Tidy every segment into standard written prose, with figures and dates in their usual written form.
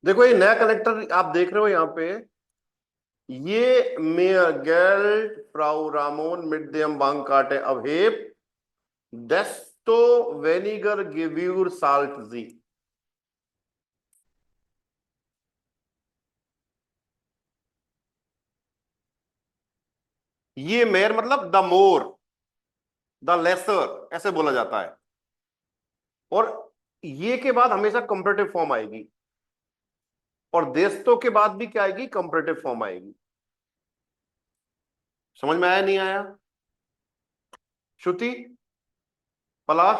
देखो ये नया कनेक्टर आप देख रहे हो यहाँ पे, ये मेयर गेल्ट फ्राउ रामोन मिट dem Bankarte Abheb desto weniger Gewür zahlt sie। ये मेयर मतलब द मोर, द लेसर ऐसे बोला जाता है। और ये के बाद हमेशा कंपैरेटिव फॉर्म आएगी, और देस्तों के बाद भी क्या आएगी, कंपैरेटिव फॉर्म आएगी। समझ में आया नहीं आया? श्रुति, पलाश,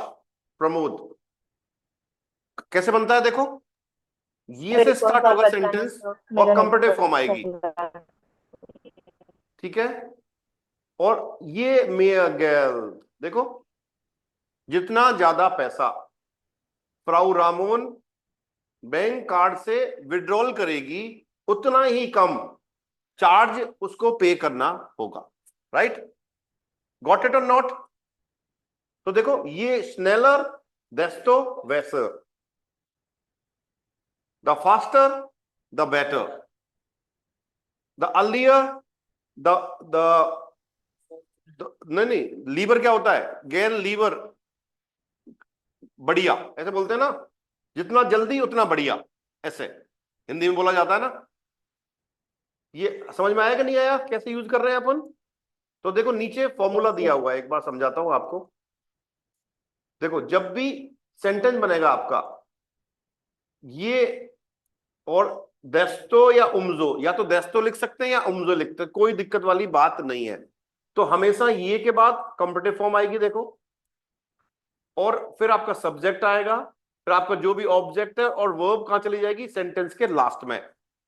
प्रमोद, कैसे बनता है देखो, ये सर से एक और स्टार्ट बार होगा बताना सेंटेंस तो और मेरा कंपैरेटिव नेटवर्क फॉर्म आएगी। चल रहा है। ठीक है। और ये मेयर, देखो, जितना ज्यादा पैसा फ्राउ रामोन बैंक कार्ड से विड्रॉल करेगी, उतना ही कम चार्ज उसको पे करना होगा। राइट? गॉट इट और नॉट? तो देखो, ये स्नेलर देस्टो वेसर, the faster the better, the earlier the the नहीं नहीं, लीवर क्या होता है, गेन लीवर, बढ़िया ऐसे बोलते हैं ना, जितना जल्दी उतना बढ़िया, ऐसे हिंदी में बोला जाता है ना। ये समझ में आया कि नहीं आया, कैसे यूज कर रहे हैं अपन? तो देखो नीचे फॉर्मूला यस दिया सर। हुआ है, एक बार समझाता हूं आपको। देखो, जब भी सेंटेंस बनेगा आपका, ये और देस्टो या उम्जो, या तो देस्टो लिख सकते हैं या उम्जो लिखते हैं, कोई दिक्कत वाली बात नहीं है। तो हमेशा ये के बाद कंपेटिव फॉर्म आएगी देखो, और फिर आपका सब्जेक्ट आएगा, फिर आपका जो भी ऑब्जेक्ट है, और वर्ब कहां चली जाएगी, सेंटेंस के लास्ट में।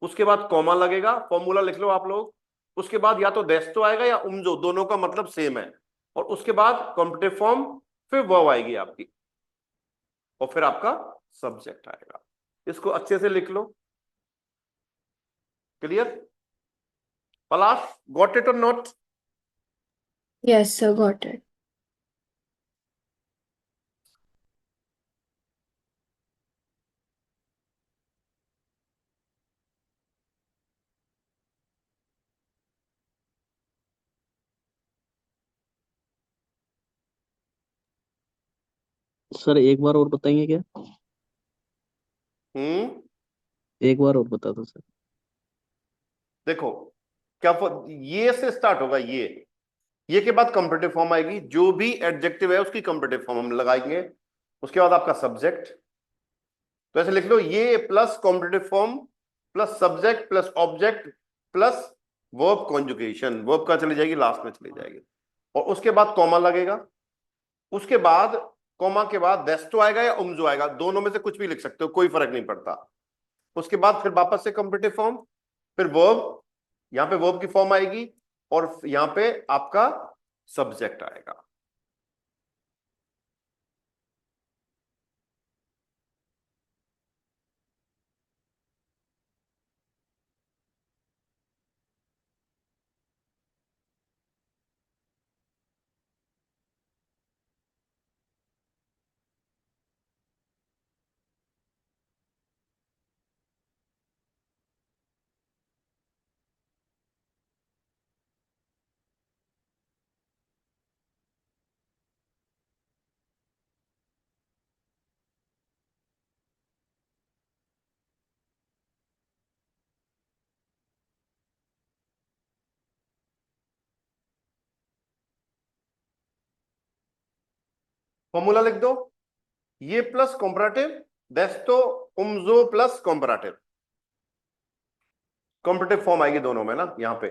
उसके बाद कॉमा लगेगा, फॉर्मूला लिख लो आप लोग। उसके बाद या तो देस्टो आएगा या उम्जो, दोनों का मतलब सेम है। और उसके बाद कॉम्पिटिटिव फॉर्म, फिर वर्ब आएगी आपकी, और फिर आपका सब्जेक्ट आएगा। इसको अच्छे से लिख लो। क्लियर? पलाश, गॉट इट और not? Yes sir, got it. Sir एक बार और बताएंगे क्या? हम्म। एक बार और बता दो सर। देखो, क्या ये से स्टार्ट होगा, ये के बाद कंपेरेटिव फॉर्म आएगी, जो भी एडजेक्टिव है उसकी कंपेरेटिव फॉर्म हम लगाएंगे। उसके बाद आपका सब्जेक्ट। तो ऐसे लिख लो, ये plus competitive form plus subject plus object plus verb conjugation, verb का चली जाएगी, लास्ट में चली जाएगी। और उसके बाद कॉमा लगेगा। उसके बाद कॉमा के बाद देस्टो आएगा या उम्जो आएगा, दोनों में से कुछ भी लिख सकते हो, कोई फर्क नहीं पड़ता। उसके बाद फिर वापस से कॉम्पिटिटिव फॉर्म, फिर वर्ब, यहां पे वर्ब की फॉर्म आएगी, और यहां पे आपका सब्जेक्ट आएगा। फॉर्मूला लिख दो, ये प्लस कॉम्पराटिव, देस्टो उम्जो प्लस कॉम्पराटिव, कॉम्परेटिव फॉर्म आएगी दोनों में ना यहां पे।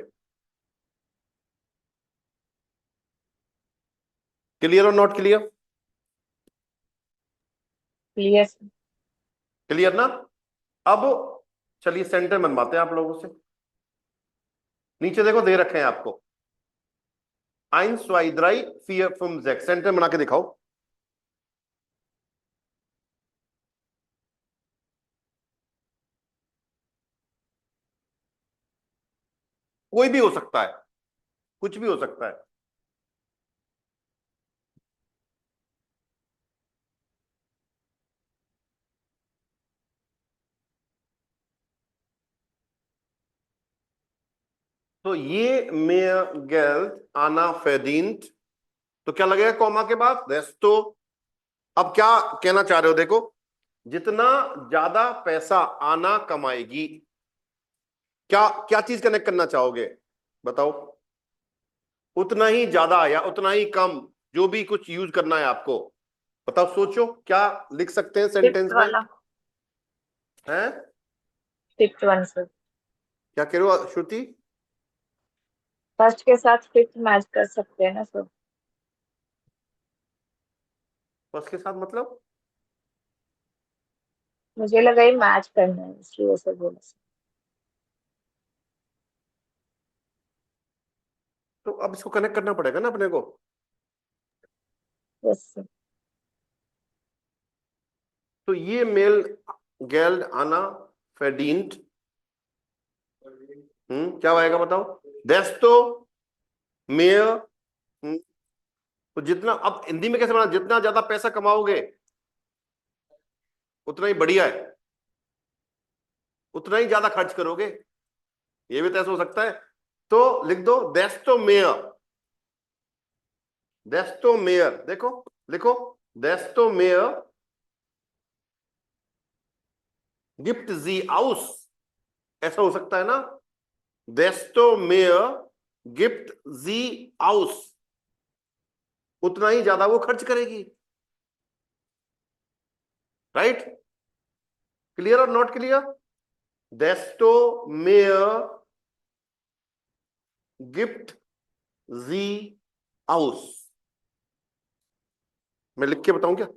क्लियर और not clear? Clear sir. Clear ना? अब चलिए सेंटर बनवाते हैं आप लोगों से। नीचे देखो दे रखे हैं आपको, आइन स्वाइद्राई फियर फ्रॉम जैक, सेंटर बना के दिखाओ। कोई भी हो सकता है, कुछ भी हो सकता है। तो ये mehr Geld Anna verdient, तो क्या लगेगा कॉमा के बाद रेस्तो। अब क्या कहना चाह रहे हो, देखो, जितना ज्यादा पैसा आना कमाएगी, क्या क्या चीज कनेक्ट करना चाहोगे, बताओ। उतना ही ज्यादा या उतना ही कम, जो भी कुछ यूज करना है आपको, बताओ, सोचो क्या लिख सकते हैं फिफ्थ सेंटेंस में। वाला, हैं? Fifth one sir. क्या कह रहे हो श्रुति? फर्स्ट के साथ फिफ्थ मैच कर सकते हैं ना सर। बस के साथ मतलब? मुझे लगा ये मैच करना है इसलिए सर बोला सर। तो अब इसको कनेक्ट करना पड़ेगा ना अपने को। Yes sir. तो ये मेल गेल्ड आना फेडिंट, क्या आएगा बताओ। देस्तो मेयर, तो जितना, अब हिंदी में कैसे बना, जितना ज्यादा पैसा कमाओगे उतना ही बढ़िया है, उतना ही ज्यादा खर्च करोगे, ये भी तो ऐसा हो सकता है। तो लिख दो देस्तो मेयर, देस्तो मेयर, देखो लिखो, देस्तो मेयर गिफ्ट जी आउस, ऐसा हो सकता है ना, देस्तो मेयर गिफ्ट जी आउस, उतना ही ज्यादा वो खर्च करेगी। राइट? क्लियर और नॉट क्लियर? देस्तो मेयर गिफ्ट जी आउस, मैं लिख के बताऊं क्या?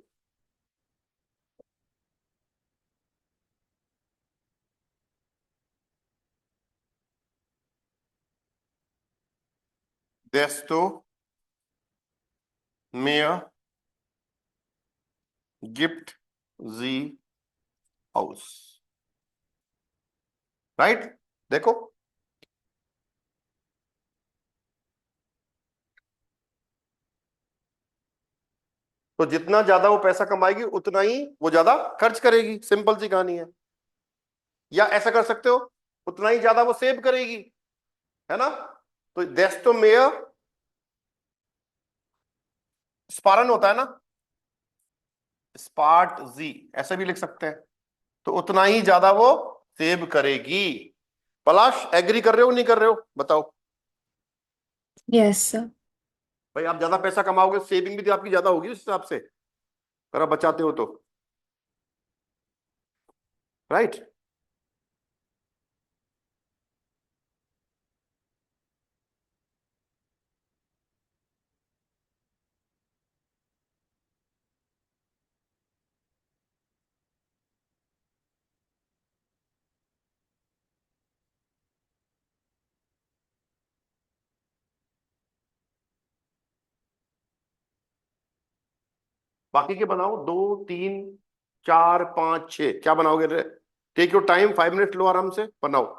देस्तो मेयर गिफ्ट जी हाउस। राइट? देखो, तो जितना ज्यादा वो पैसा कमाएगी उतना ही वो ज्यादा खर्च करेगी, सिंपल सी कहानी है। या ऐसा कर सकते हो, उतना ही ज्यादा वो सेव करेगी, है ना। तो देस्तो मेयर, स्पारन होता है ना, स्पार्ट जी, ऐसे भी लिख सकते हैं। तो उतना ही ज्यादा वो सेव करेगी। पलाश, एग्री कर रहे हो नहीं कर रहे हो, बताओ। Yes sir. भाई आप ज्यादा पैसा कमाओगे, सेविंग भी तो आपकी ज्यादा होगी उस हिसाब से, अगर आप बचाते हो तो। राइट? बाकी के बनाओ, 2 3 4 5 6, क्या बनाओगे? टेक योर टाइम, 5 मिनट लो, आराम से बनाओ।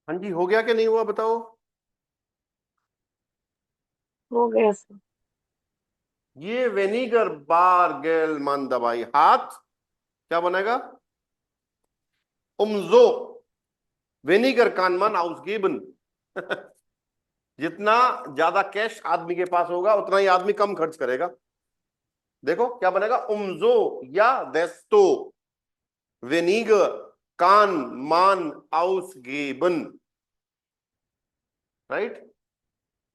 हाँ जी, हो गया कि नहीं हुआ बताओ। हो गया सर। ये वेनिगर बार गेल मान दबाई हाथ क्या बनेगा? उम्जो वेनिगर कानमान आउसगेबन। जितना ज्यादा कैश आदमी के पास होगा उतना ही आदमी कम खर्च करेगा। देखो क्या बनेगा, उम्जो या देस्तो वेनिगर कान मान आउसगेबन। राइट।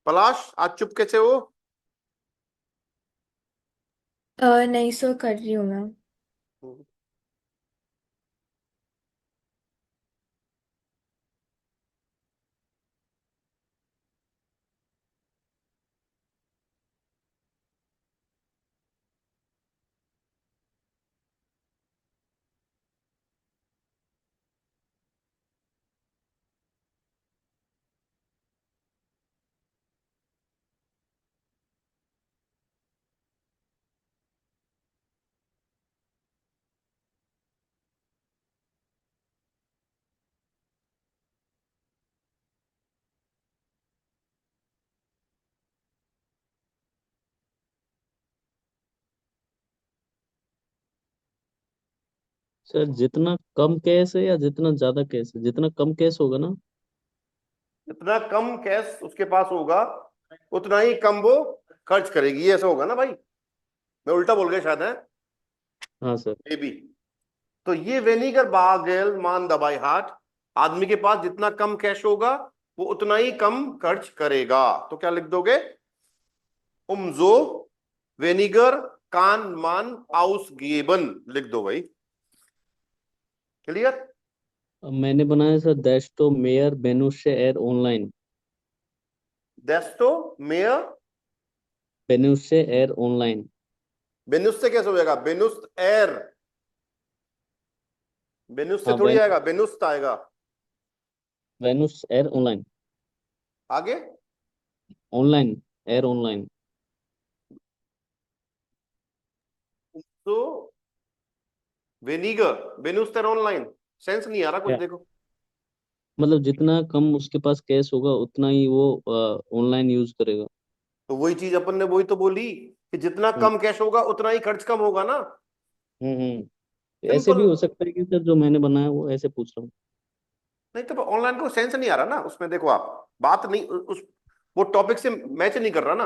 पलाश आज चुप कैसे हो? नहीं सर, कर रही हूँ मैं। सर जितना कम कैश है या जितना ज्यादा कैश है? जितना कम कैश होगा ना। जितना कम कैश उसके पास होगा उतना ही कम वो खर्च करेगी, ये ऐसा होगा ना भाई? मैं उल्टा बोल गया शायद है, हाँ सर। May be. तो ये वेनिगर बागेल मान दबाई हाट, आदमी के पास जितना कम कैश होगा वो उतना ही कम खर्च करेगा। तो क्या लिख दोगे? उम्जो वेनिगर कान मान आउस गेबन लिख दो भाई। क्लियर? अब मैंने बनाया सर डेस्टो मेयर बेनुशे एयर ऑनलाइन। देस्टो मेयर बेनुशे एयर ऑनलाइन। बेनुस से कैसे हो जाएगा? बेनुस एयर, बेनुस से हाँ थोड़ी आएगा, बेनुस आएगा। वेनुस एयर ऑनलाइन। आगे ऑनलाइन एयर ऑनलाइन। तो वेनिगर बेनुस ऑनलाइन, सेंस नहीं आ रहा कुछ, क्या देखो। मतलब जितना कम उसके पास कैश होगा उतना ही वो ऑनलाइन यूज करेगा। तो वही चीज अपन ने वही तो बोली कि जितना हम्म कम कैश होगा उतना ही खर्च कम होगा ना। ऐसे सिंपल। भी हो सकता है कि सर जो मैंने बनाया वो ऐसे पूछ रहा हूँ। नहीं तो ऑनलाइन को सेंस नहीं आ रहा ना उसमें, देखो आप बात नहीं उस वो टॉपिक से मैच नहीं कर रहा ना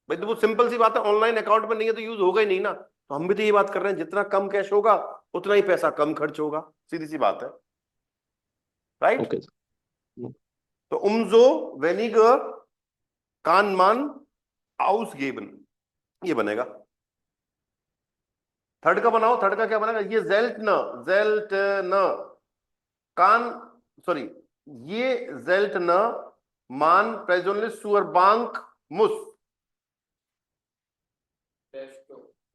भाई। तो वो सिंपल सी बात है, ऑनलाइन अकाउंट में नहीं है तो यूज होगा ही नहीं ना। तो हम भी तो ये बात कर रहे हैं, जितना कम कैश होगा उतना ही पैसा कम खर्च होगा, सीधी सी बात है। राइट। Okay sir. तो उम्जो वेनिगर कानमान आउसगेबन ये बनेगा। थर्ड का बनाओ, थर्ड का क्या बनेगा? ये जेल्ट न कान, सॉरी, ये जेल्ट न मान प्रेजोनली सुअर बैंक मुस।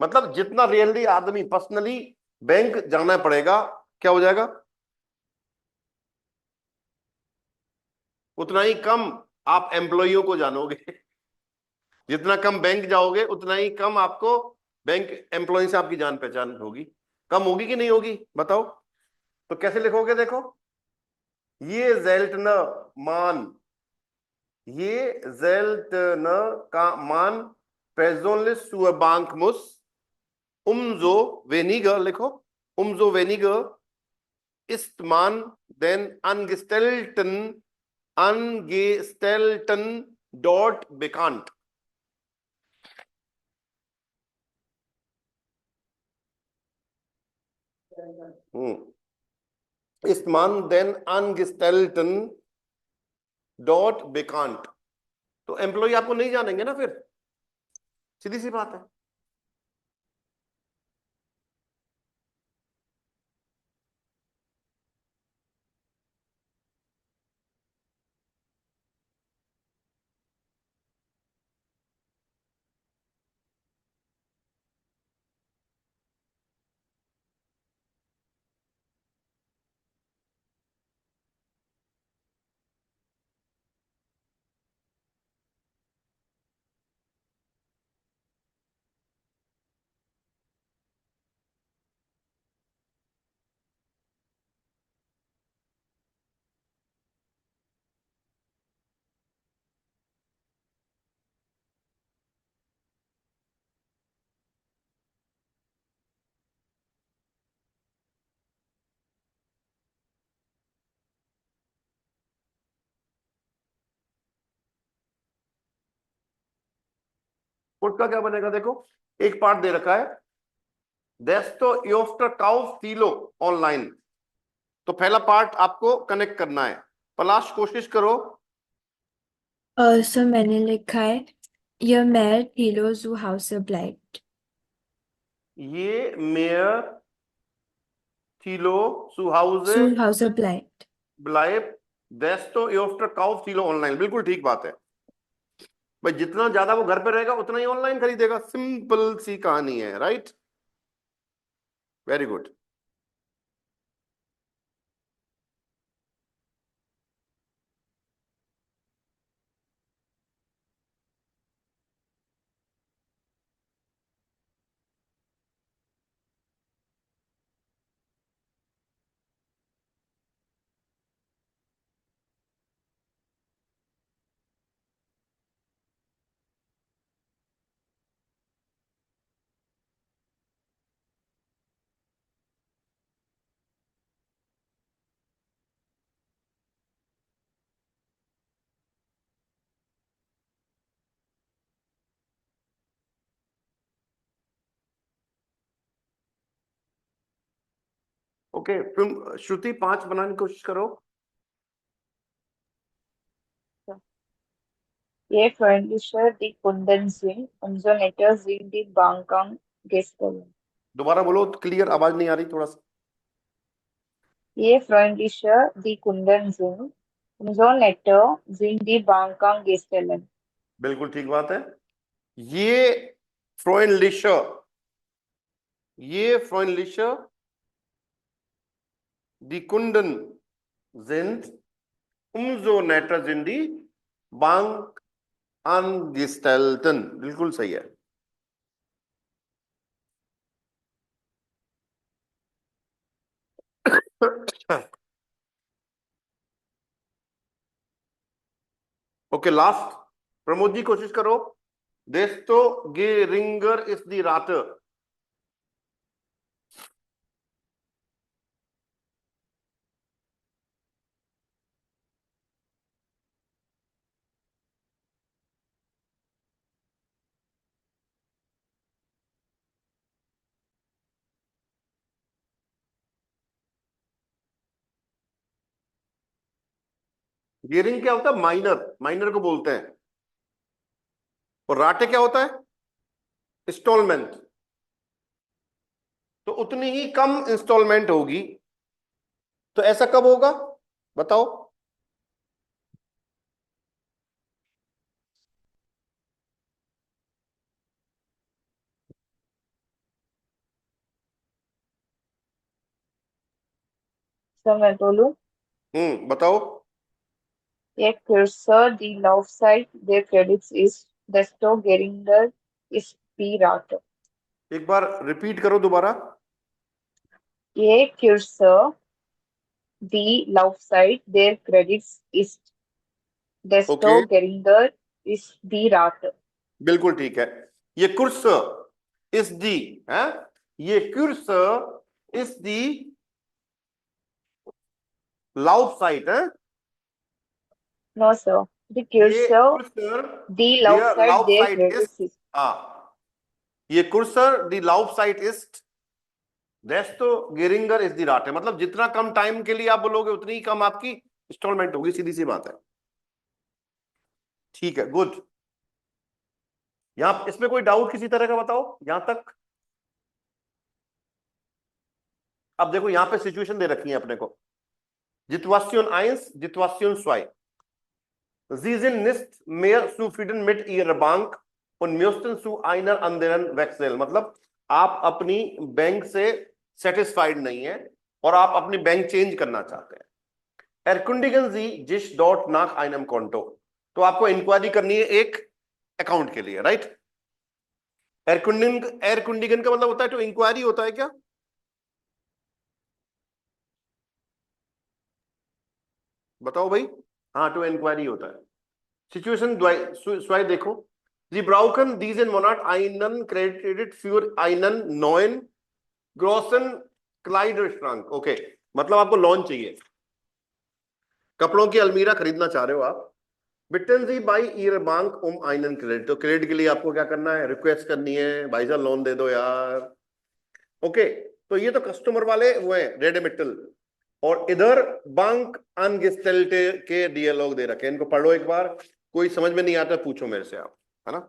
मतलब जितना रियली आदमी पर्सनली बैंक जाना पड़ेगा क्या हो जाएगा? उतना ही कम आप एम्प्लॉइयों को जानोगे। जितना कम बैंक जाओगे उतना ही कम आपको बैंक एम्प्लॉय से आपकी जान पहचान होगी। कम होगी कि नहीं होगी बताओ? तो कैसे लिखोगे देखो, ये जेल्टन मान, ये जेल्टन का मान पेजोनलिस सुअरबांक मुस उम्जो वेनिगर लिखो, उम्जो vinegar ist man den Angestellten dort bekannt? Ist man den Angestellten dort bekannt? तो एम्प्लॉय आपको नहीं जानेंगे ना फिर, सीधी सी बात है। उसका क्या बनेगा देखो, एक पार्ट दे रखा है, देस्तो योफ्टर काउफ थीलो ऑनलाइन, तो पहला पार्ट आपको कनेक्ट करना है। पलाश कोशिश करो। सो मैंने लिखा है ये मेयर थीलो जू हाउस ब्लाइट। ये मेयर थीलो सुहाउजे जू हाउस ब्लाइट। ब्लाइब देस्तो योफ्टर काउफ थीलो ऑनलाइन, बिल्कुल ठीक बात है भाई, जितना ज्यादा वो घर पे रहेगा उतना ही ऑनलाइन खरीदेगा, सिंपल सी कहानी है, राइट, वेरी गुड। ओके, तुम श्रुति 5 बनाने की कोशिश करो। ये freundliche die Kunden sind, umso netter sind die Bankgäste. दोबारा बोलो, क्लियर आवाज नहीं आ रही थोड़ा सा। Je freundlicher die Kunden sind, umso netter sind die Bankgäste. बिल्कुल ठीक बात है। ये फ्रोइनलिशर, ये फ्रोइनलिशर दी कुंडन sind umso netter sind die Bankangestellten, बिल्कुल सही है। ओके, लास्ट, प्रमोद जी कोशिश करो। देस्तो गेरिंगर इज दी राटर, गेरिंग क्या होता है, माइनर, माइनर को बोलते हैं, और राटे क्या होता है, इंस्टॉलमेंट, तो उतनी ही कम इंस्टॉलमेंट होगी, तो ऐसा कब होगा बताओ। So मैं बोलूं, बताओ। je kürzer die Laufzeit der Credits ist, desto geringer ist die Rate. एक बार रिपीट करो दोबारा। Je kürzer die Laufzeit der Credits ist, okay, desto geringer ist die Rate. बिल्कुल ठीक है। ये कुर्स इस दी है, ये कुर्स इस दी लाउफ साइट है, No, sir. Die ये Kürzer कुर्सर die देयर Laufzeit लाउफ der साइट इज, Credits ist. ये कुर्सर दी लाउफ साइट इज देस्तो गेरिंगर इज दी राटे, मतलब जितना कम टाइम के लिए आप बोलोगे उतनी ही कम आपकी इंस्टॉलमेंट होगी, सीधी सी बात है। ठीक है, गुड। यहां इसमें कोई डाउट किसी तरह का बताओ यहां तक। अब देखो यहां पे सिचुएशन दे रखी है अपने को, जितवास्योन आइंस जितवास्योन स्वाई, Sie sind nicht mehr zufrieden mit ihrer Bank und möchten zu einer anderen wechseln, मतलब आप अपनी बैंक से सेटिस्फाइड नहीं है और आप अपनी बैंक चेंज करना चाहते हैं। Erkundigen Sie sich dort nach einem Konto, तो आपको इंक्वायरी करनी है एक अकाउंट के लिए, राइट। एरकुंडिगन का मतलब होता है टू इंक्वायरी होता है क्या, बताओ भाई। हाँ, टू इंक्वायरी होता है। सिचुएशन स्वाई देखो, Sie brauchen diesen Monat einen Kredit für einen neuen großen Kleiderschrank, okay, मतलब आपको लोन चाहिए, कपड़ों की अलमीरा खरीदना चाह रहे हो आप, बिटन जी बाई ईयर बैंक आइनन क्रेडिट, तो क्रेडिट के लिए आपको क्या करना है, रिक्वेस्ट करनी है, भाई साहब लोन दे दो यार। ओके, तो ये तो कस्टमर वाले वो है रेडमिटल, और इधर बैंक अनगिस्टेल्टे के डियलॉग दे रखे हैं, इनको पढ़ो एक बार, कोई समझ में नहीं आता पूछो मेरे से आप, है ना।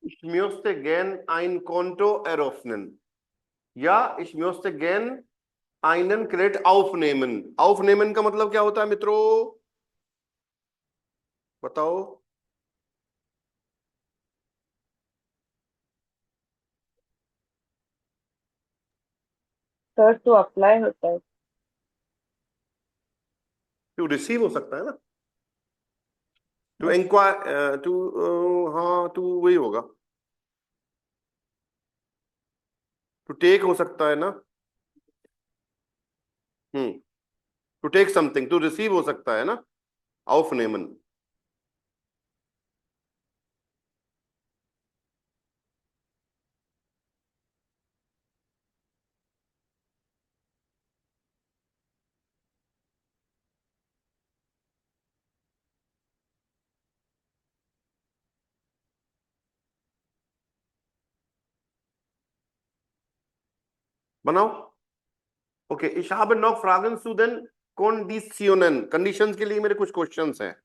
Ich möchte gern ein Konto eröffnen. Ja, ich möchte gern einen Kredit aufnehmen. Aufnehmen का मतलब क्या होता है मित्रों, बताओ। सर टू अप्लाई होता है। टू रिसीव हो सकता है ना, टू Yes. इंक्वायर, टू, हाँ टू वही होगा, टू टेक हो सकता है ना। To take something, to receive हो सकता है ना, aufnehmen। बनाओ। Okay, ich habe noch Fragen zu den Konditionen, conditions के लिए मेरे कुछ क्वेश्चंस हैं।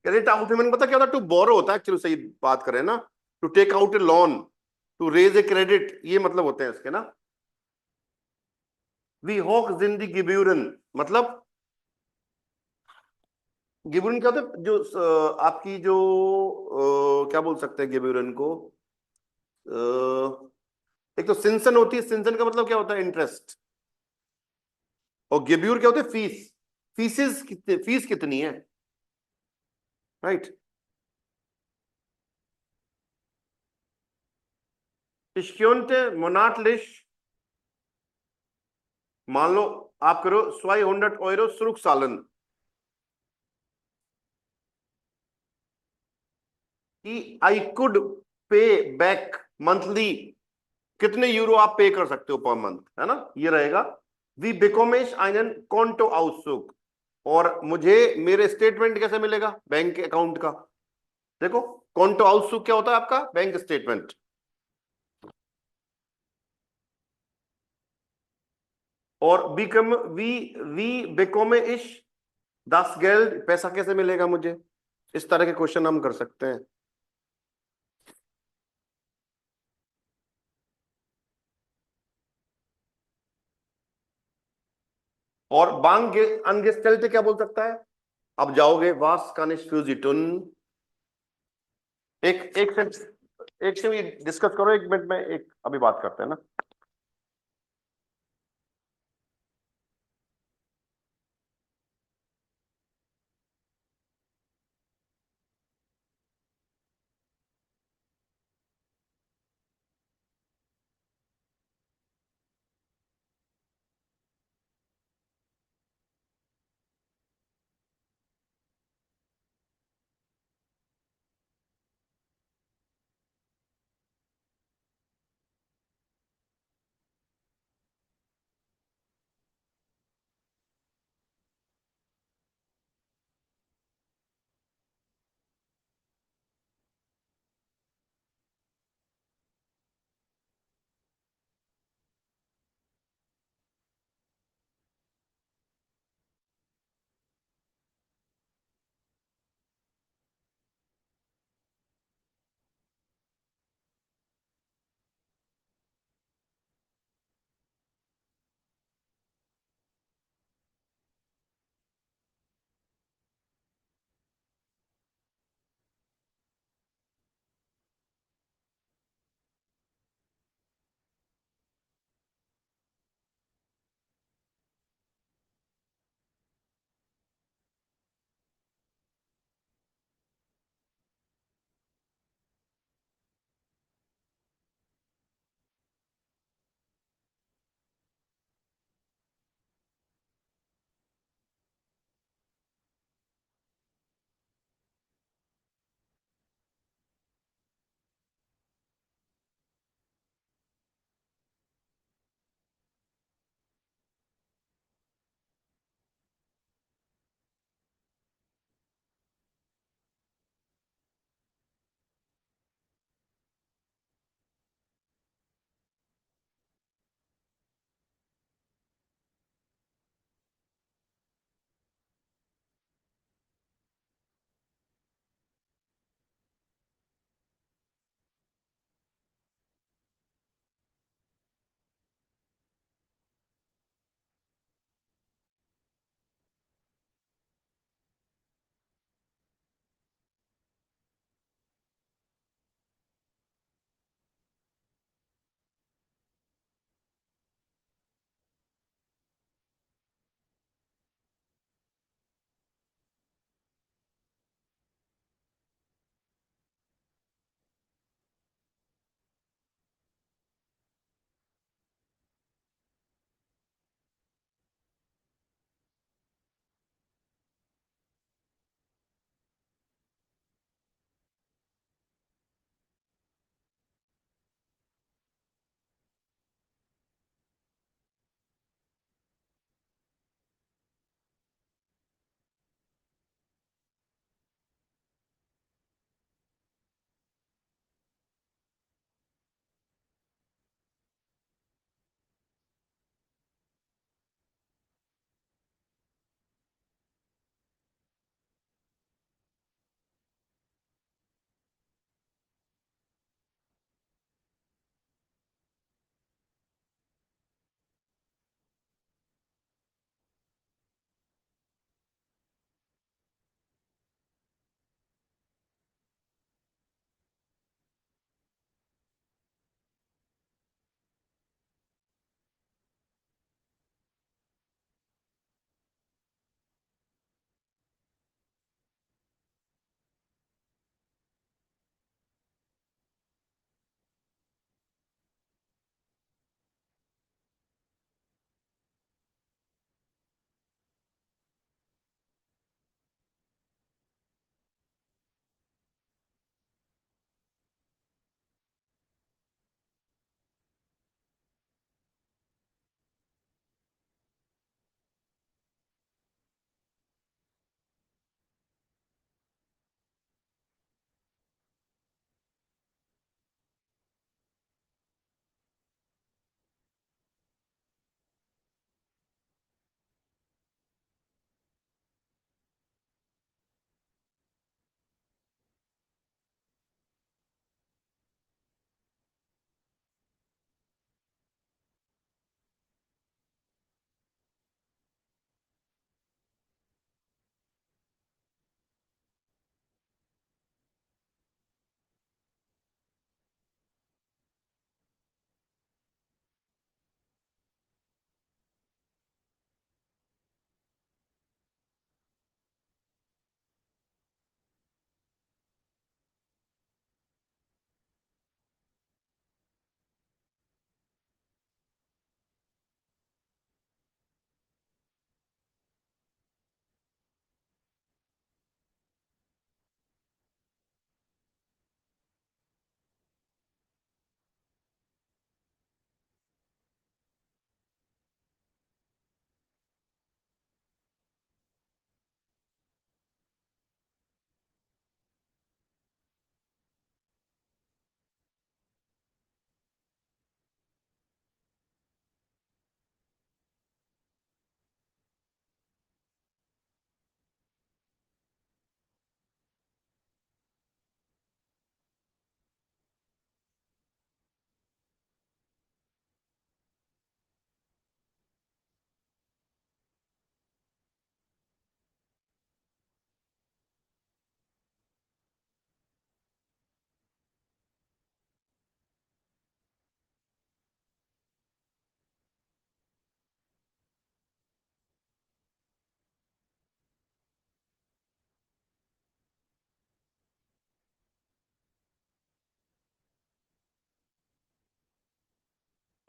क्रेडिट आउटमेंट पता क्या होता है, टू बोरो होता है एक्चुअली, सही बात करें ना, to take out a loan, to raise a credit, ये मतलब होते हैं इसके ना। वी हॉक जिंदी गिब्यूरन, मतलब गिब्यूरन क्या होता है, जो आपकी जो क्या बोल सकते हैं गिब्यूरन को, एक तो सिंसन होती है, सिंसन का मतलब क्या होता है, इंटरेस्ट, और गिब्यूर क्या होता है, फीस, फीसिस कितने, फीस कितनी है, राइट। Ich könnte monatlich, मान लो आप करो 200 € zurückzahlen, कि आई कुड पे बैक मंथली, कितने यूरो आप पे कर सकते हो पर मंथ, है ना, ये रहेगा। वी बिकोमेश einen Konto Auszug, और मुझे मेरे स्टेटमेंट कैसे मिलेगा, बैंक अकाउंट का, देखो Konto Auszug क्या होता है आपका, बैंक स्टेटमेंट। और बिकम वी बिकोमे इश das Geld, पैसा कैसे मिलेगा मुझे, इस तरह के क्वेश्चन हम कर सकते हैं। और बांग angestellte क्या बोल सकता है? अब जाओगे वास kann ich für Sie tun? एक से भी डिस्कस करो 1 मिनट में, एक अभी बात करते हैं ना।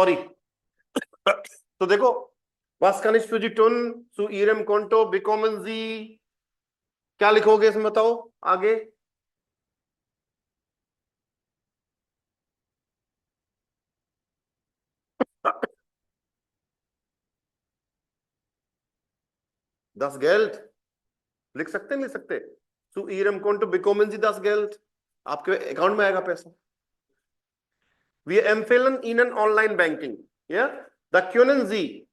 सॉरी तो देखो, was kann ich für Sie tun zu Ihrem Konto bekommen Sie, क्या लिखोगे इसमें बताओ आगे? das Geld लिख सकते नहीं लिख सकते? zu Ihrem Konto bekommen Sie das Geld, आपके अकाउंट में आएगा पैसा. Wir empfehlen Ihnen Online-Banking. Ja? Da können Sie,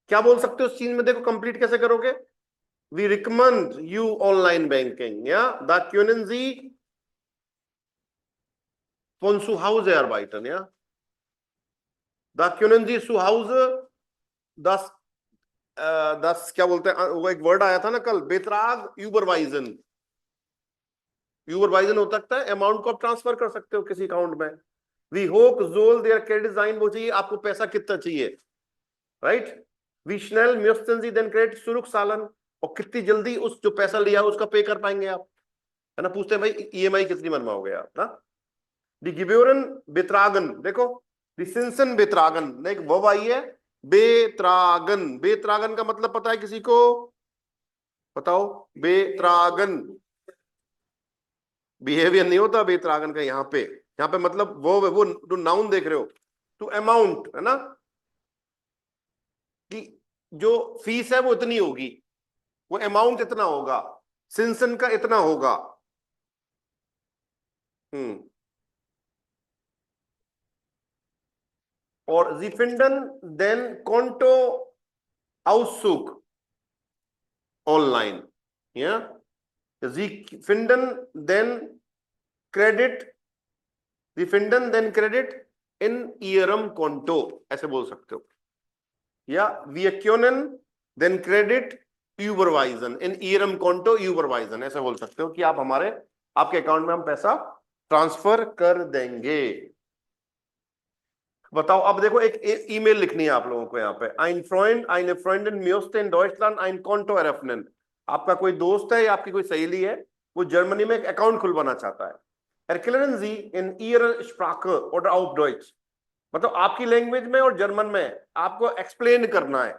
क्या बोल सकते हो उस चीज में? देखो कंप्लीट कैसे करोगे? We recommend you Online-Banking. Ja? Da können Sie von zu Hause arbeiten. Ja? Da können Sie zu Hause das das क्या बोलते हैं, वो एक वर्ड आया था ना कल, बेतराग यूबरवाइजन. यूबरवाइजन हो सकता है अमाउंट को आप ट्रांसफर कर सकते हो किसी अकाउंट में. वी होक जोल देयर क्रेडिट डिजाइन, वो चाहिए आपको पैसा कितना चाहिए, राइट? वी स्नेल म्यूस्टन जी देन क्रेडिट सुरुक सालन, और कितनी जल्दी उस जो पैसा लिया उसका पे कर पाएंगे आप, है ना? पूछते हैं भाई ईएमआई कितनी बनवाओगे आप ना. दी गिब्योरन बेत्रागन, देखो रिसेंसन बेत्रागन, एक वर्ब आई है बेत्रागन. बेत्रागन का मतलब पता है किसी को? बताओ. बेत्रागन बिहेवियर नहीं होता बेत्रागन का. यहाँ पे मतलब वो जो नाउन देख रहे हो, टू अमाउंट, है ना, कि जो फीस है वो इतनी होगी, वो अमाउंट इतना होगा, सिंसन का इतना होगा. और जीफिंडन देन कॉन्टो आउसुक ऑनलाइन. या जीफिंडन देन क्रेडिट, जीफिंडन देन क्रेडिट इन ईयरम कॉन्टो, ऐसे बोल सकते हो. या वियक्योनन देन क्रेडिट यूबरवाइजन इन ईयरम कॉन्टो यूबरवाइजन, ऐसे बोल सकते हो कि आप हमारे आपके अकाउंट में हम पैसा ट्रांसफर कर देंगे. बताओ अब देखो, एक ईमेल लिखनी है आप लोगों को यहाँ पे. eine Freundin möchte in Deutschland ein Konto eröffnen. आपका कोई दोस्त है या आपकी कोई सहेली है, वो जर्मनी में एक अकाउंट खुलवाना चाहता है. Erklären Sie in Ihrer Sprache oder auf Deutsch, मतलब आपकी लैंग्वेज में और जर्मन में आपको एक्सप्लेन करना है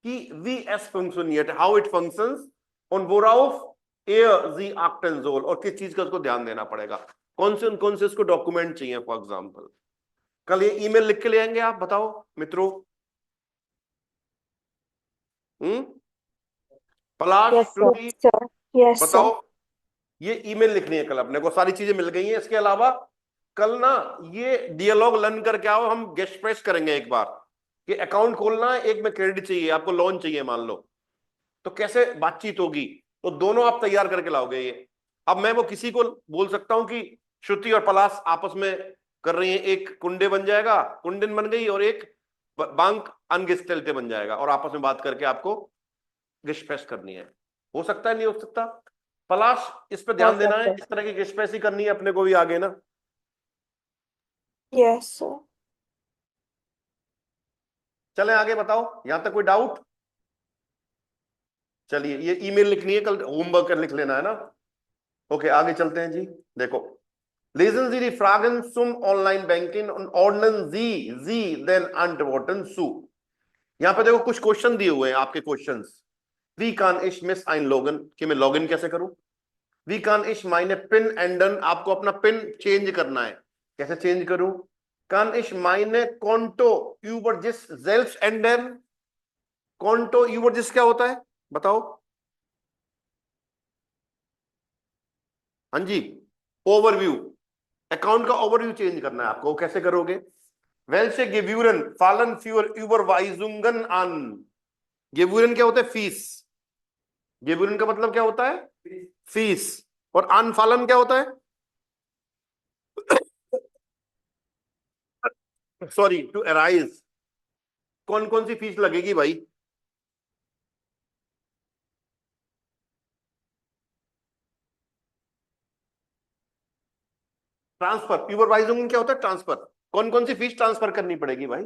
कि wie es funktioniert, how it functions und worauf Sie achten soll, और किस चीज का उसको ध्यान देना पड़ेगा, कौन से उसको डॉक्यूमेंट चाहिए. फॉर एग्जाम्पल कल ये ईमेल लिख के ले आएंगे आप, बताओ मित्रों. पलाश, Yes, sir. श्रुति, Sir. Yes, sir. बताओ. ये ईमेल लिखनी है कल, अपने को सारी चीजें मिल गई हैं. इसके अलावा कल ना ये डियलॉग लर्न करके आओ, हम गेस्ट प्रेस करेंगे एक बार कि अकाउंट खोलना है, एक में क्रेडिट चाहिए, आपको लोन चाहिए मान लो, तो कैसे बातचीत होगी, तो दोनों आप तैयार करके लाओगे ये. अब मैं वो किसी को बोल सकता हूं कि श्रुति और पलाश आपस में कर रही हैं, एक कुंडे बन जाएगा, कुंडन बन गई, और एक बैंक अनगिस्टेल्टे बन जाएगा, और आपस में बात करके आपको गिस्पेस करनी है. हो सकता है, नहीं हो सकता? पलाश इस पे ध्यान देना है, इस तरह की गिस्पेस ही करनी है अपने को भी आगे ना. Yes, sir. चलें आगे, बताओ यहां तक कोई डाउट? चलिए, ये ईमेल लिखनी है कल, होमवर्क कर लिख लेना है ना. ओके, आगे चलते हैं जी. देखो, lesen Sie die Fragen zum Online-Banking und ordnen Sie den Antworten zu. यहां पे देखो कुछ क्वेश्चन दिए हुए हैं आपके questions. Wie kann ich mich einloggen, कि मैं लॉगिन कैसे करूं? Wie kann ich meine PIN ändern, आपको अपना पिन चेंज करना है, कैसे चेंज करूं? Kann ich meine Konto über das selbst ändern? Konto über das क्या होता है बताओ? हाँ जी, ओवरव्यू, अकाउंट का ओवरव्यू चेंज करना है आपको, कैसे करोगे? Welche Gebühren fallen für Überweisungen an? Gebühren क्या होता है? फीस. Gebühren का मतलब क्या होता है? फीस. और anfallen क्या होता है? Sorry, to arise. कौन कौन सी फीस लगेगी भाई? ट्रांसफर. यूबरवाइजिंग क्या होता है? ट्रांसफर. कौन कौन सी फीस ट्रांसफर करनी पड़ेगी भाई?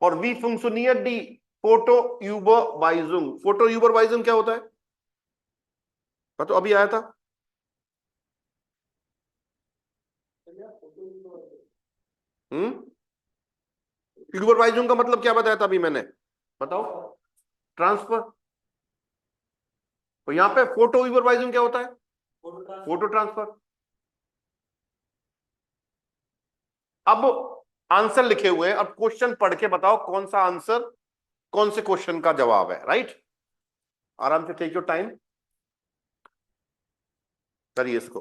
और वी फंक्शनियर डी फोटो यूबरवाइजिंग. फोटो यूबरवाइजिंग क्या होता है? तो अभी आया था. सुपरवाइजिंग का मतलब क्या बताया था अभी मैंने, बताओ? ट्रांसफर। तो यहां पे फोटो सुपरवाइजिंग क्या होता है? Photo transfer. अब आंसर लिखे हुए हैं, अब क्वेश्चन पढ़ के बताओ कौन सा आंसर कौन से क्वेश्चन का जवाब है, राइट? आराम से टेक योर टाइम, करिए इसको।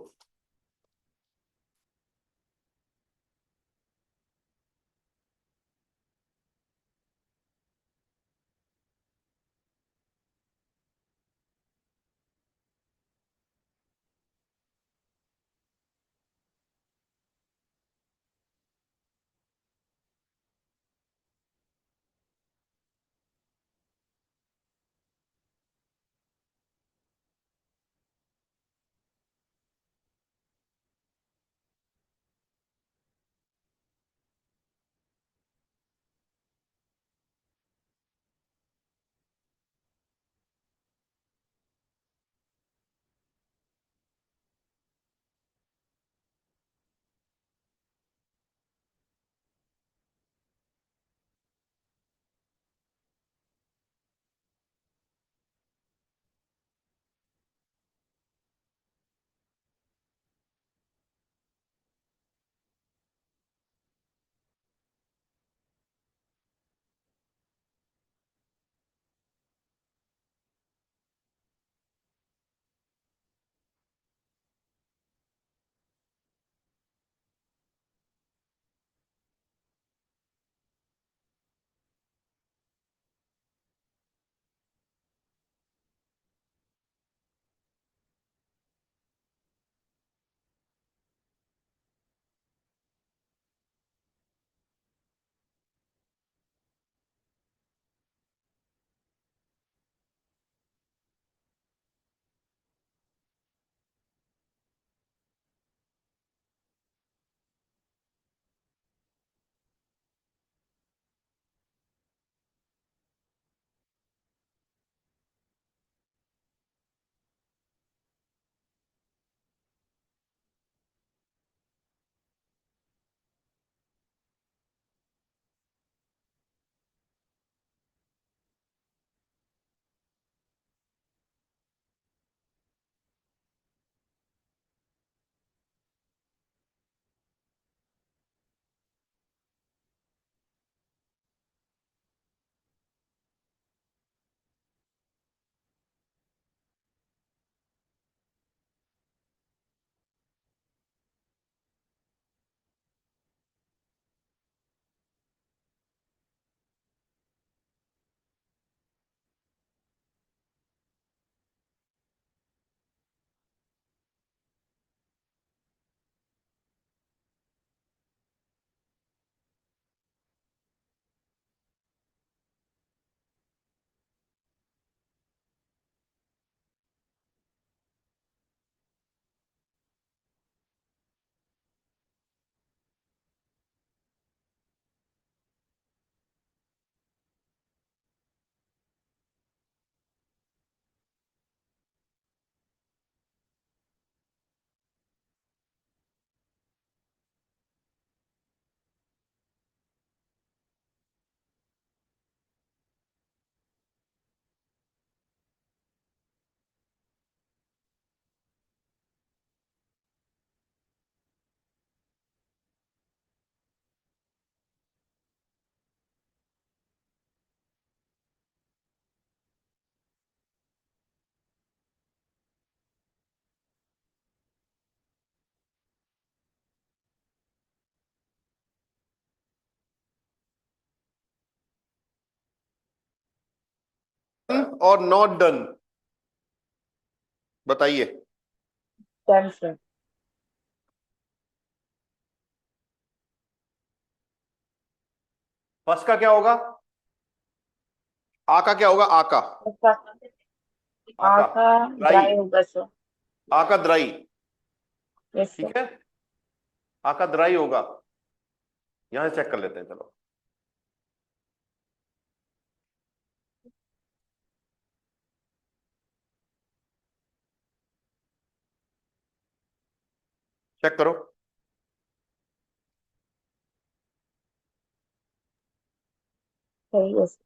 और नॉट डन, बताइए। Done, sir. फर्स्ट का क्या होगा? आ का क्या होगा? आ का, आपका आ का आपका ड्राई, ड्राई होगा सर। आ का ड्राई, यस सर। ठीक है, आ का ड्राई होगा। यहां से चेक कर लेते हैं, चलो। चेक करो। Okay, yes.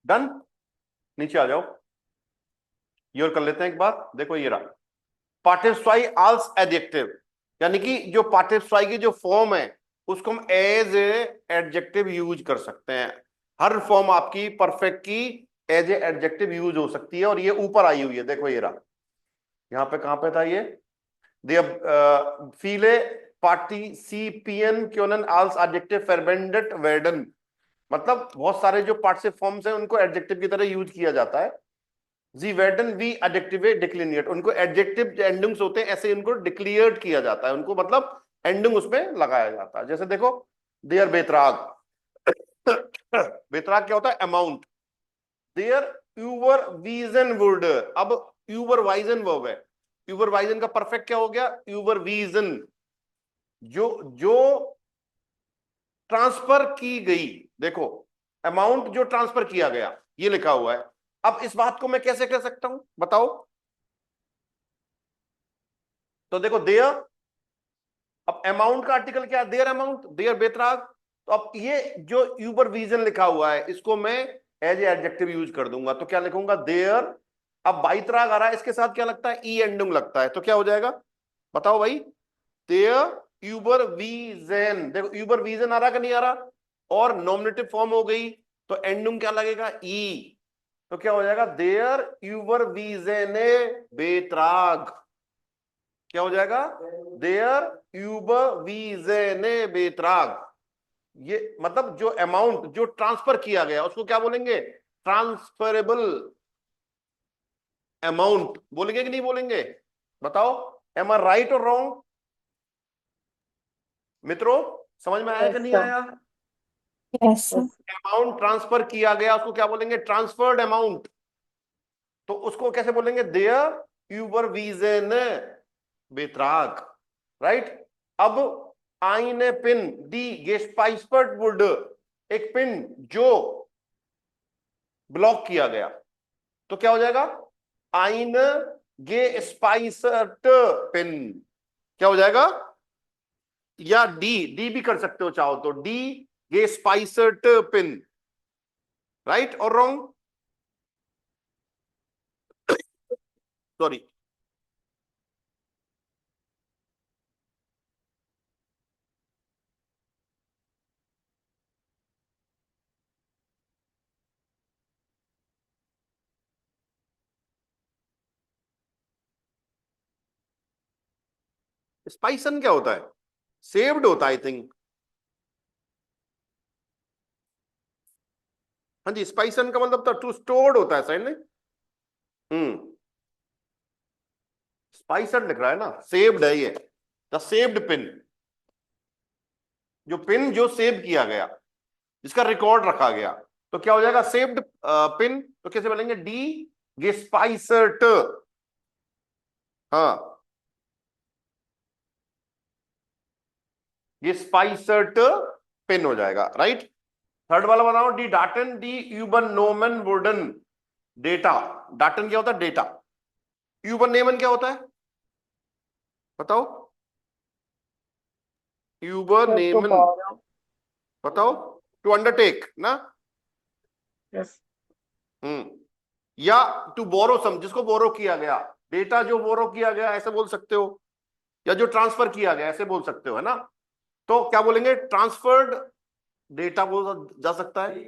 डन। नीचे आ जाओ, ये और कर लेते हैं एक बार। देखो ये रहा पार्टिसिपाई आल्स एडजेक्टिव, यानी कि जो पार्टिसिपाई की जो फॉर्म है उसको हम एज एडजेक्टिव यूज कर सकते हैं। हर फॉर्म आपकी परफेक्ट की एज ए एडजेक्टिव यूज हो सकती है, और ये ऊपर आई हुई है। देखो ये रहा, यहां पे कहां पे था ये, दे फीले पार्टिसिपियन क्योनन आल्स एडजेक्टिव फर्बेंडेट वर्डन, मतलब बहुत सारे जो पार्टिसिप फॉर्म्स हैं उनको एडजेक्टिव की तरह यूज किया जाता है। जी वेडन वी एडजेक्टिव डिक्लिनेट, उनको एडजेक्टिव एंडिंग्स होते हैं ऐसे उनको डिक्लियर्ड किया जाता है, उनको मतलब एंडिंग उसमें लगाया जाता है। जैसे देखो देयर बेतराग बेतराग क्या होता है, अमाउंट। देयर यूवर वीजन वुड, अब यूवर वाइजन वर्ब है, यूवर वाइजन का परफेक्ट क्या हो गया, यूवर वीजन, जो जो ट्रांसफर की गई। देखो अमाउंट जो ट्रांसफर किया गया ये लिखा हुआ है। अब इस बात को मैं कैसे कह सकता हूं बताओ, तो देखो देयर, अब अमाउंट का आर्टिकल क्या है, देयर अमाउंट, देयर बेतराग। तो अब ये जो यूबर विजन लिखा हुआ है इसको मैं एज ए एडजेक्टिव यूज कर दूंगा, तो क्या लिखूंगा, देयर। अब बाईतराग आ रहा है, इसके साथ क्या लगता है, ई एंडिंग लगता है, तो क्या हो जाएगा बताओ भाई, देयर यूबर विजन। देखो यूबर विजन आ रहा कि नहीं आ रहा, और नॉमिनेटिव फॉर्म हो गई, तो एंडिंग क्या लगेगा, ई। तो क्या हो जाएगा, देयर यूबर विजने बेतराग, क्या हो जाएगा, देयर यूबरवीजेने बेतराग। ये मतलब जो अमाउंट जो ट्रांसफर किया गया उसको क्या बोलेंगे, ट्रांसफरेबल अमाउंट बोलेंगे कि नहीं बोलेंगे, बताओ। एम आई राइट और रॉन्ग मित्रों, समझ में आया कि Yes, नहीं sir. आया। Yes, sir. Yes. Amount transfer किया गया उसको क्या बोलेंगे, ट्रांसफर्ड अमाउंट, तो उसको कैसे बोलेंगे, देयर यूबरवीजेन बेतराग, राइट। अब आईने पिन दी गेस्पाइस्पर्ट वुड, एक पिन जो ब्लॉक किया गया, तो क्या हो जाएगा, आइन गे स्पाइसर्ट पिन, क्या हो जाएगा, या डी, डी भी कर सकते हो चाहो तो, डी गे स्पाइसर्ट पिन, राइट और रॉन्ग, सॉरी। स्पाइसन क्या होता है, सेव्ड होता है आई थिंक। हाँ जी, स्पाइसन का मतलब टू स्टोर्ड होता है साइड में। स्पाइसर लिख रहा है ना, सेव्ड है ये, द सेव्ड पिन, जो पिन जो सेव किया गया, जिसका रिकॉर्ड रखा गया, तो क्या हो जाएगा, सेव्ड पिन। तो कैसे बोलेंगे, डी गेस्पाइसर्ट, हाँ गेस्पाइसर्ट पिन हो जाएगा, राइट। थर्ड वाला बताओ, D Dutton D यूबन Noman wooden data. Dutton क्या होता है, डेटा। यूबन नेमन क्या होता है बताओ, Uber Sir, to Neyman borrow. बताओ, टू अंडरटेक ना। Yes. या टू बोरो सम, जिसको बोरो किया गया, डेटा जो बोरो किया गया ऐसे बोल सकते हो, या जो ट्रांसफर किया गया ऐसे बोल सकते हो, है ना। तो क्या बोलेंगे, ट्रांसफर्ड डेटा बोल जा सकता है,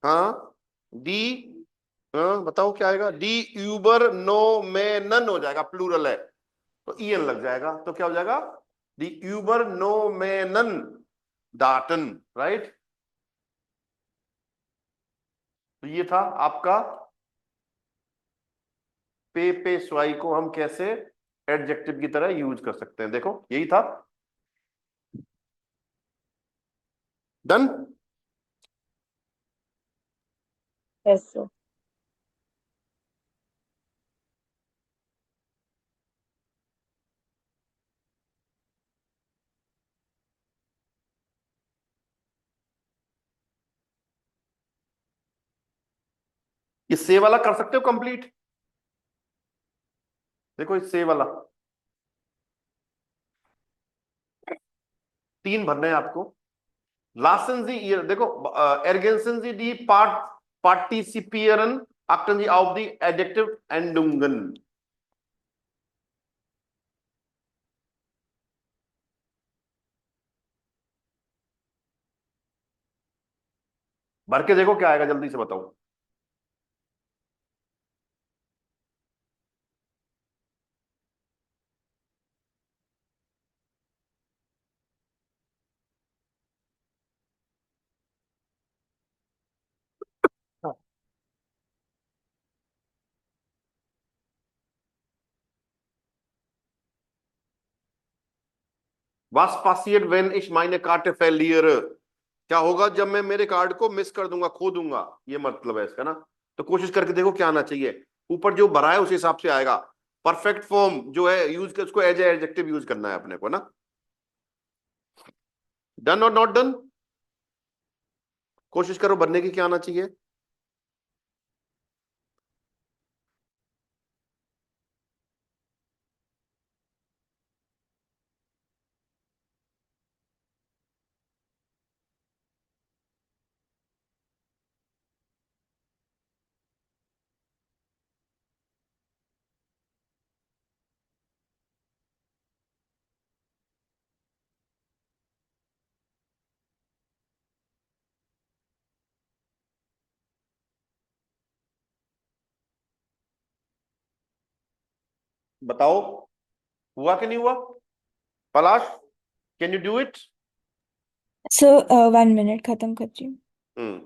हाँ डी हाँ बताओ क्या आएगा, डी यूबर नो में नन हो जाएगा, प्लूरल है तो ईएन लग जाएगा, तो क्या हो जाएगा, डी यूबर नो में नन डाटन, राइट। तो ये था आपका पे स्वाई को हम कैसे एडजेक्टिव की तरह यूज कर सकते हैं, देखो यही था। डन। Yes, sir. ये से वाला कर सकते हो कंप्लीट, देखो इस से वाला 3 भरने हैं आपको। लासन जी ईयर देखो, एर्गेंसन जी डी पार्टिसिपियरन akten जी auf die adjective endungen। भर के देखो क्या आएगा, जल्दी से बताओ। Was passiert wenn ich meine Karte verliere? क्या होगा जब मैं मेरे कार्ड को मिस कर दूंगा, खो दूंगा, ये मतलब है इसका ना। तो कोशिश करके देखो क्या आना चाहिए, ऊपर जो भरा है उस हिसाब से आएगा। परफेक्ट फॉर्म जो है यूज कर, उसको एज ए एडजेक्टिव यूज करना है अपने को ना। डन और नॉट डन, कोशिश करो भरने की क्या आना चाहिए। बताओ हुआ कि नहीं हुआ। Palash, can you do it. So, 1 minute खत्म कर रही हूँ। हम्म।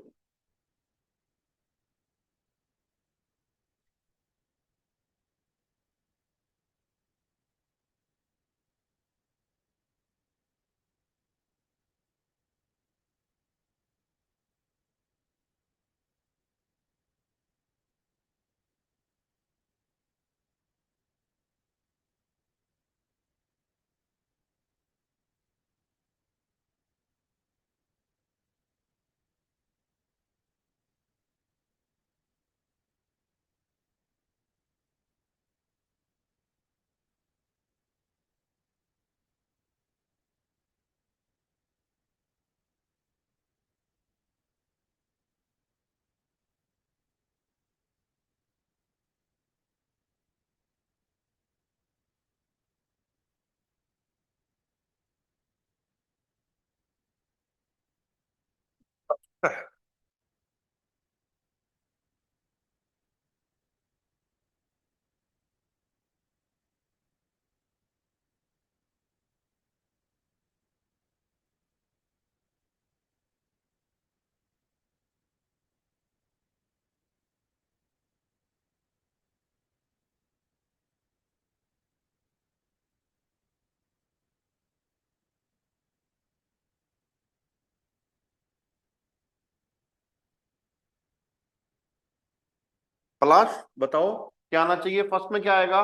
पलाश बताओ क्या आना चाहिए, फर्स्ट में क्या आएगा।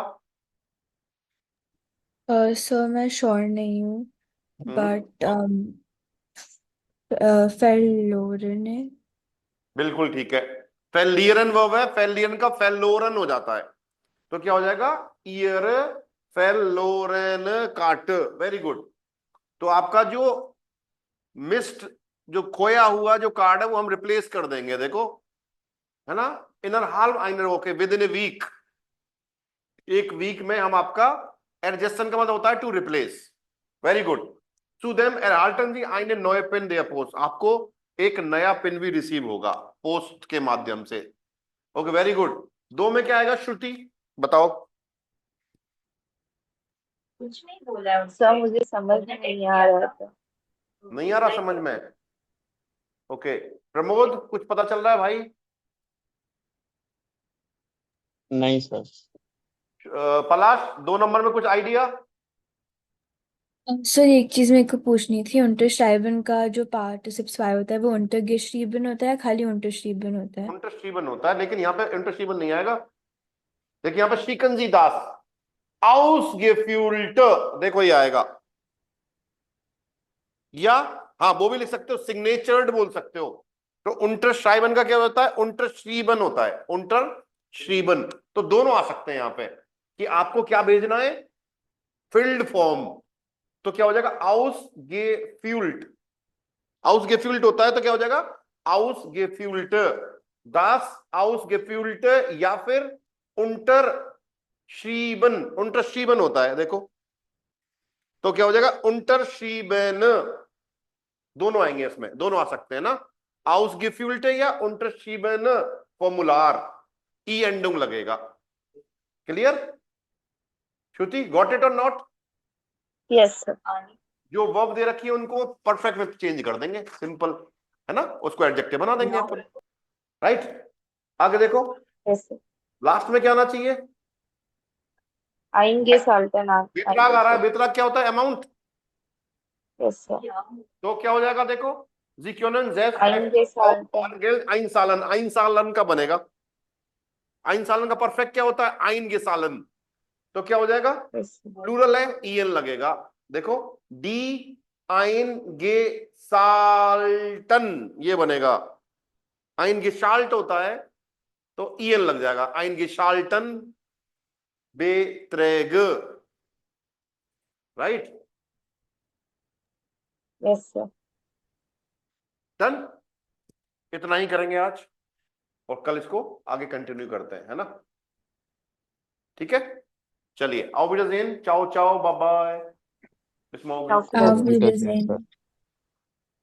सर मैं श्योर नहीं हूँ, हम्म, बट फेलोरने। बिल्कुल ठीक है। फेलियरन वर्ब है, फेलियरन का फेलोरन हो जाता है, तो क्या हो जाएगा, ईयर फेलोरन काट। Very good. तो आपका जो मिस्ड, जो खोया हुआ जो कार्ड है वो हम रिप्लेस कर देंगे, देखो है ना। इनर हाल आइनर ओके विद इन ए वीक, एक वीक में हम आपका, एडजस्टन का मतलब होता है टू रिप्लेस। Very good. टू देम erhalten Sie eine neue Pin der Post, आपको एक नया पिन भी रिसीव होगा पोस्ट के माध्यम से। Okay very good. 2 में क्या आएगा श्रुति, बताओ। कुछ नहीं बोला सर, मुझे समझ में नहीं आ रहा था। नहीं आ रहा समझ में? ओके प्रमोद, कुछ पता चल रहा है भाई? नहीं सर। पलाश, 2 नंबर में कुछ आइडिया? सर एक चीज मेरे को पूछनी थी, unterschreiben का जो पार्टिसिप्स होता है वो untergeschrieben होता है, खाली unterschrieben होता है? इंटरस्टीबन होता है, लेकिन यहाँ पे इंटरस्टीबन नहीं आएगा। देखिए यहाँ पे श्रीकंजी दास आउसगेफ्यूल्ट, देखो ये आएगा। या हाँ वो भी लिख सकते हो, सिग्नेचर्ड बोल सकते हो। तो unterschreiben का क्या होता है? unterschrieben होता है, unterschrieben। तो दोनों आ सकते हैं यहाँ पे कि आपको क्या भेजना है, फिल्ड फॉर्म। तो क्या हो जाएगा? आउसगेफ्यूल्ट, आउसगेफ्यूल्ट होता है तो क्या हो जाएगा? आउसगेफ्यूल्ट, दास आउसगेफ्यूल्ट, या फिर unterschrieben, unterschrieben होता है देखो। तो क्या हो जाएगा? unterschrieben, दोनों आएंगे इसमें, दोनों आ सकते हैं ना, आउसगेफ्यूल्ट या unterschrieben फॉर्मुलार, ई एंडिंग लगेगा। क्लियर श्रुति, गॉट इट और नॉट? Yes sir. जो वर्ब दे रखी है उनको परफेक्ट में चेंज कर देंगे, सिंपल है ना, उसको एडजेक्टिव बना देंगे अपन। राइट, आगे देखो, यस सर। लास्ट में क्या आना चाहिए? आएंगे साल्टन बेतराग आ रहा है। बेतराग क्या होता है? अमाउंट। Yes sir. तो क्या हो जाएगा देखो, जी क्यों जेस आएंगे साल्टन। आइनसालन, आइनसालन का बनेगा। आइनसालन का परफेक्ट क्या होता है? आइन गे सालन। तो क्या हो जाएगा? Yes sir. प्लूरल है, ईएन लगेगा। देखो, डी आइन गे साल्टन ये बनेगा। आइन गे शाल्ट होता है तो ईएन लग जाएगा, आइन गे शाल्टन बेत्रेग। Right, yes sir. डन। इतना ही करेंगे आज, और कल इसको आगे कंटिन्यू करते हैं, है ना? ठीक है, चलिए, आओ बेटा जेन, चाओ चाओ, बाय बाय। Auf ठीक है Wiedersehen. सर।